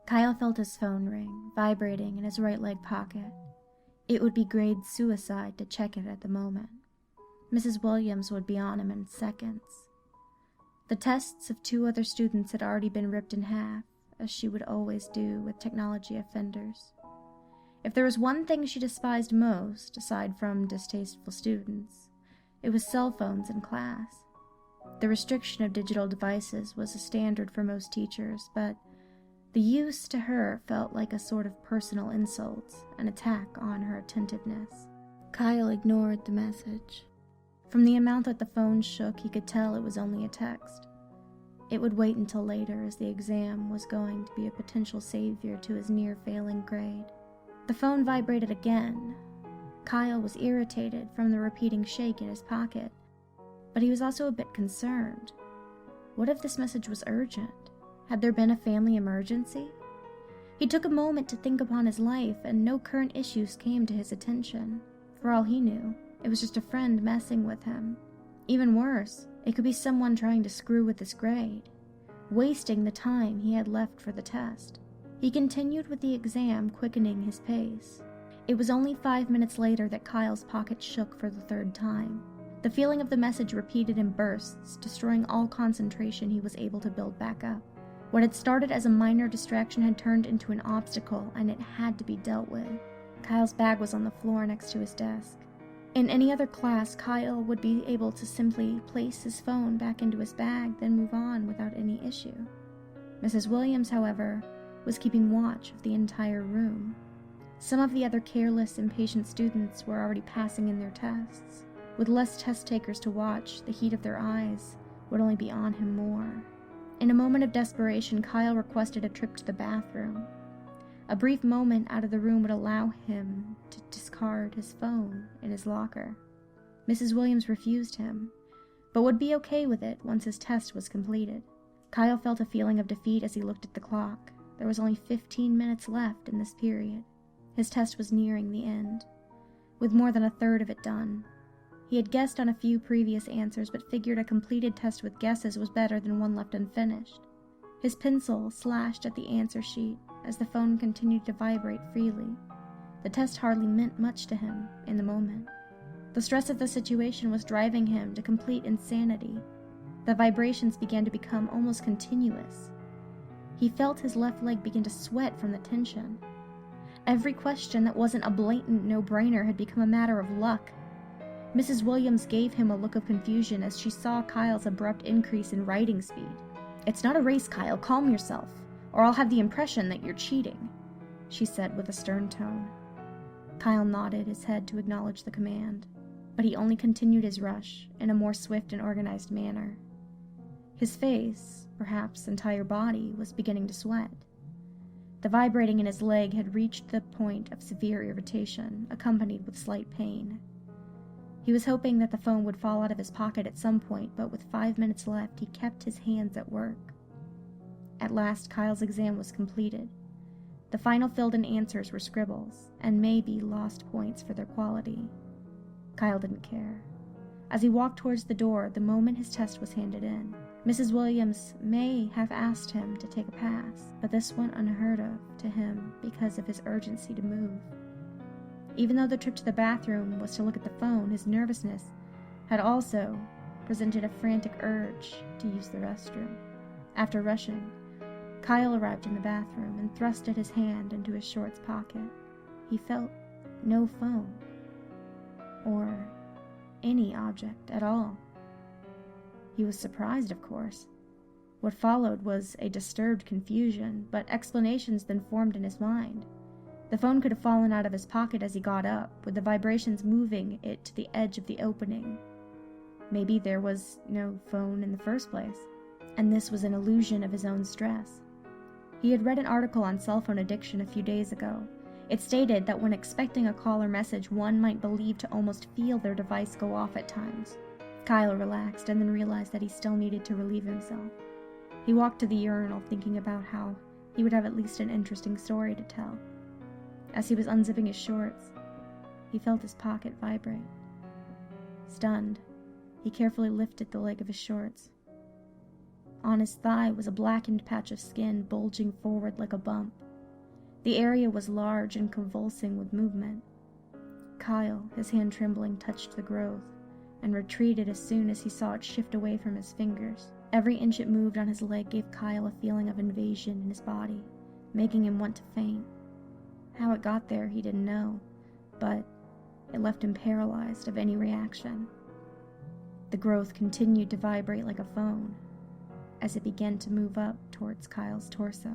Kyle felt his phone ring, vibrating in his right leg pocket. It would be grade suicide to check it at the moment. Mrs. Williams would be on him in seconds. The tests of 2 other students had already been ripped in half, as she would always do with technology offenders. If there was one thing she despised most, aside from distasteful students, it was cell phones in class. The restriction of digital devices was a standard for most teachers, but the use to her felt like a sort of personal insult, an attack on her attentiveness. Kyle ignored the message. From the amount that the phone shook, he could tell it was only a text. It would wait until later, as the exam was going to be a potential savior to his near-failing grade. The phone vibrated again. Kyle was irritated from the repeating shake in his pocket, but he was also a bit concerned. What if this message was urgent? Had there been a family emergency? He took a moment to think upon his life, and no current issues came to his attention. For all he knew, it was just a friend messing with him. Even worse, it could be someone trying to screw with his grade, wasting the time he had left for the test. He continued with the exam, quickening his pace. It was only 5 minutes later that Kyle's pocket shook for the 3rd time. The feeling of the message repeated in bursts, destroying all concentration he was able to build back up. What had started as a minor distraction had turned into an obstacle, and it had to be dealt with. Kyle's bag was on the floor next to his desk. In any other class, Kyle would be able to simply place his phone back into his bag, then move on without any issue. Mrs. Williams, however, was keeping watch of the entire room. Some of the other careless, impatient students were already passing in their tests. With less test takers to watch, the heat of their eyes would only be on him more. In a moment of desperation, Kyle requested a trip to the bathroom. A brief moment out of the room would allow him to discard his phone in his locker. Mrs. Williams refused him, but would be okay with it once his test was completed. Kyle felt a feeling of defeat as he looked at the clock. There was only 15 minutes left in this period. His test was nearing the end, with more than a third of it done. He had guessed on a few previous answers, but figured a completed test with guesses was better than one left unfinished. His pencil slashed at the answer sheet as the phone continued to vibrate freely. The test hardly meant much to him in the moment. The stress of the situation was driving him to complete insanity. The vibrations began to become almost continuous. He felt his left leg begin to sweat from the tension. Every question that wasn't a blatant no-brainer had become a matter of luck. Mrs. Williams gave him a look of confusion as she saw Kyle's abrupt increase in writing speed. "It's not a race, Kyle. Calm yourself, or I'll have the impression that you're cheating," she said with a stern tone. Kyle nodded his head to acknowledge the command, but he only continued his rush in a more swift and organized manner. His face, perhaps entire body, was beginning to sweat. The vibrating in his leg had reached the point of severe irritation, accompanied with slight pain. He was hoping that the phone would fall out of his pocket at some point, but with 5 minutes left, he kept his hands at work. At last, Kyle's exam was completed. The final filled-in answers were scribbles, and maybe lost points for their quality. Kyle didn't care. As he walked towards the door, the moment his test was handed in, Mrs. Williams may have asked him to take a pass, but this went unheard of to him because of his urgency to move. Even though the trip to the bathroom was to look at the phone, his nervousness had also presented a frantic urge to use the restroom. After rushing, Kyle arrived in the bathroom and thrusted his hand into his shorts pocket. He felt no phone, or any object at all. He was surprised, of course. What followed was a disturbed confusion, but explanations then formed in his mind. The phone could have fallen out of his pocket as he got up, with the vibrations moving it to the edge of the opening. Maybe there was no phone in the first place, and this was an illusion of his own stress. He had read an article on cell phone addiction a few days ago. It stated that when expecting a call or message, one might believe to almost feel their device go off at times. Kyle relaxed and then realized that he still needed to relieve himself. He walked to the urinal thinking about how he would have at least an interesting story to tell. As he was unzipping his shorts, he felt his pocket vibrate. Stunned, he carefully lifted the leg of his shorts. On his thigh was a blackened patch of skin bulging forward like a bump. The area was large and convulsing with movement. Kyle, his hand trembling, touched the growth and retreated as soon as he saw it shift away from his fingers. Every inch it moved on his leg gave Kyle a feeling of invasion in his body, making him want to faint. How it got there, he didn't know, but it left him paralyzed of any reaction. The growth continued to vibrate like a phone as it began to move up towards Kyle's torso.